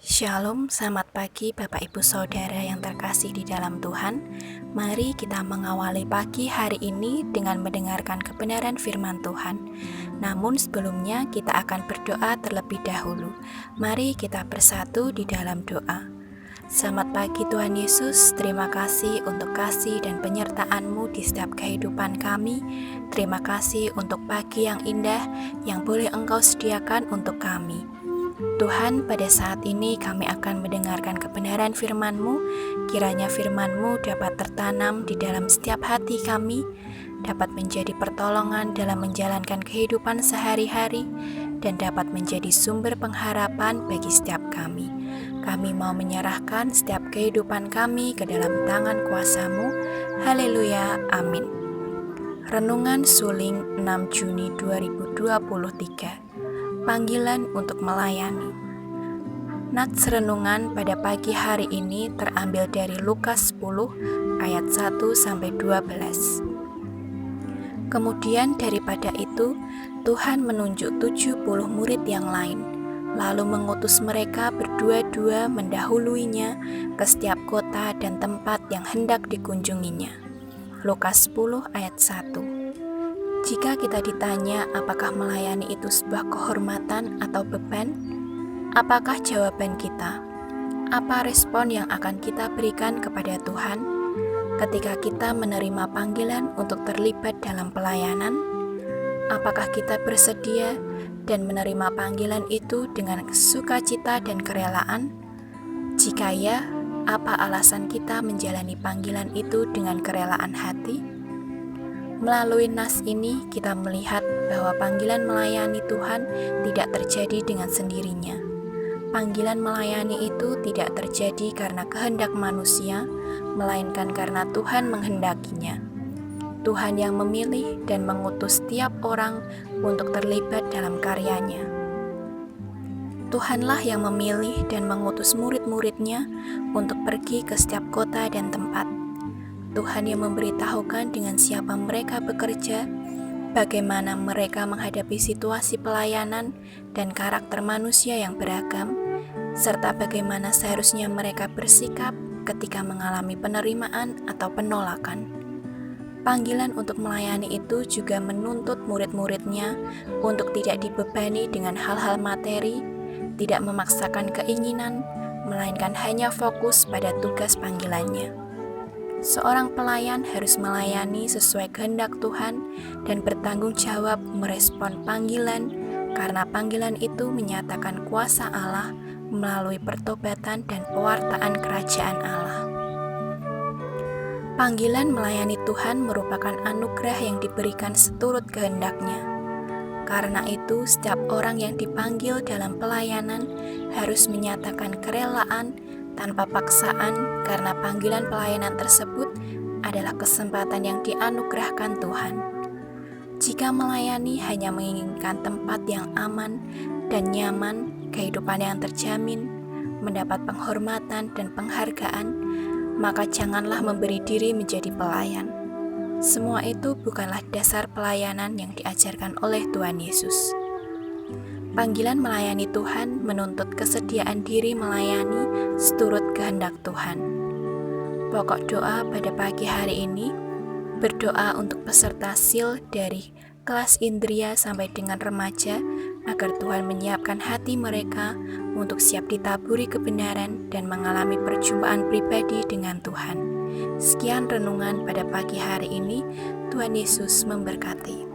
Shalom, selamat pagi Bapak Ibu Saudara yang terkasih di dalam Tuhan. Mari kita mengawali pagi hari ini dengan mendengarkan kebenaran firman Tuhan. Namun sebelumnya kita akan berdoa terlebih dahulu. Mari kita bersatu di dalam doa. Selamat pagi Tuhan Yesus, terima kasih untuk kasih dan penyertaan-Mu di setiap kehidupan kami. Terima kasih untuk pagi yang indah yang boleh Engkau sediakan untuk kami. Tuhan, pada saat ini kami akan mendengarkan kebenaran firman-Mu. Kiranya firman-Mu dapat tertanam di dalam setiap hati kami, dapat menjadi pertolongan dalam menjalankan kehidupan sehari-hari, dan dapat menjadi sumber pengharapan bagi setiap kami. Kami mau menyerahkan setiap kehidupan kami ke dalam tangan kuasa-Mu. Haleluya, amin. Renungan Suling 6 Juni 2023. Panggilan untuk melayani. Nats renungan pada pagi hari ini terambil dari Lukas 10 ayat 1-12. Kemudian daripada itu, Tuhan menunjuk 70 murid yang lain, lalu mengutus mereka berdua-dua mendahuluinya ke setiap kota dan tempat yang hendak dikunjunginya. Lukas 10 ayat 1. Jika kita ditanya apakah melayani itu sebuah kehormatan atau beban, apakah jawaban kita? Apa respon yang akan kita berikan kepada Tuhan ketika kita menerima panggilan untuk terlibat dalam pelayanan? Apakah kita bersedia dan menerima panggilan itu dengan sukacita dan kerelaan? Jika ya, apa alasan kita menjalani panggilan itu dengan kerelaan hati? Melalui nas ini kita melihat bahwa panggilan melayani Tuhan tidak terjadi dengan sendirinya. Panggilan melayani itu tidak terjadi karena kehendak manusia, melainkan karena Tuhan menghendakinya. Tuhan yang memilih dan mengutus setiap orang untuk terlibat dalam karyanya. Tuhanlah yang memilih dan mengutus murid-muridnya untuk pergi ke setiap kota dan tempat. Tuhan yang memberitahukan dengan siapa mereka bekerja, bagaimana mereka menghadapi situasi pelayanan dan karakter manusia yang beragam, serta bagaimana seharusnya mereka bersikap ketika mengalami penerimaan atau penolakan. Panggilan untuk melayani itu juga menuntut murid-muridnya untuk tidak dibebani dengan hal-hal materi, tidak memaksakan keinginan, melainkan hanya fokus pada tugas panggilannya. Seorang pelayan harus melayani sesuai kehendak Tuhan dan bertanggung jawab merespon panggilan, karena panggilan itu menyatakan kuasa Allah melalui pertobatan dan pewartaan kerajaan Allah. Panggilan melayani Tuhan merupakan anugerah yang diberikan seturut kehendak-Nya. Karena itu, setiap orang yang dipanggil dalam pelayanan harus menyatakan kerelaan tanpa paksaan, karena panggilan pelayanan tersebut adalah kesempatan yang dianugerahkan Tuhan. Jika melayani hanya menginginkan tempat yang aman dan nyaman, kehidupan yang terjamin, mendapat penghormatan dan penghargaan, maka janganlah memberi diri menjadi pelayan. Semua itu bukanlah dasar pelayanan yang diajarkan oleh Tuhan Yesus. Panggilan melayani Tuhan menuntut kesediaan diri melayani seturut kehendak Tuhan. Pokok doa pada pagi hari ini, berdoa untuk peserta SIL dari kelas Indria sampai dengan remaja, agar Tuhan menyiapkan hati mereka untuk siap ditaburi kebenaran dan mengalami perjumpaan pribadi dengan Tuhan. Sekian renungan pada pagi hari ini. Tuhan Yesus memberkati.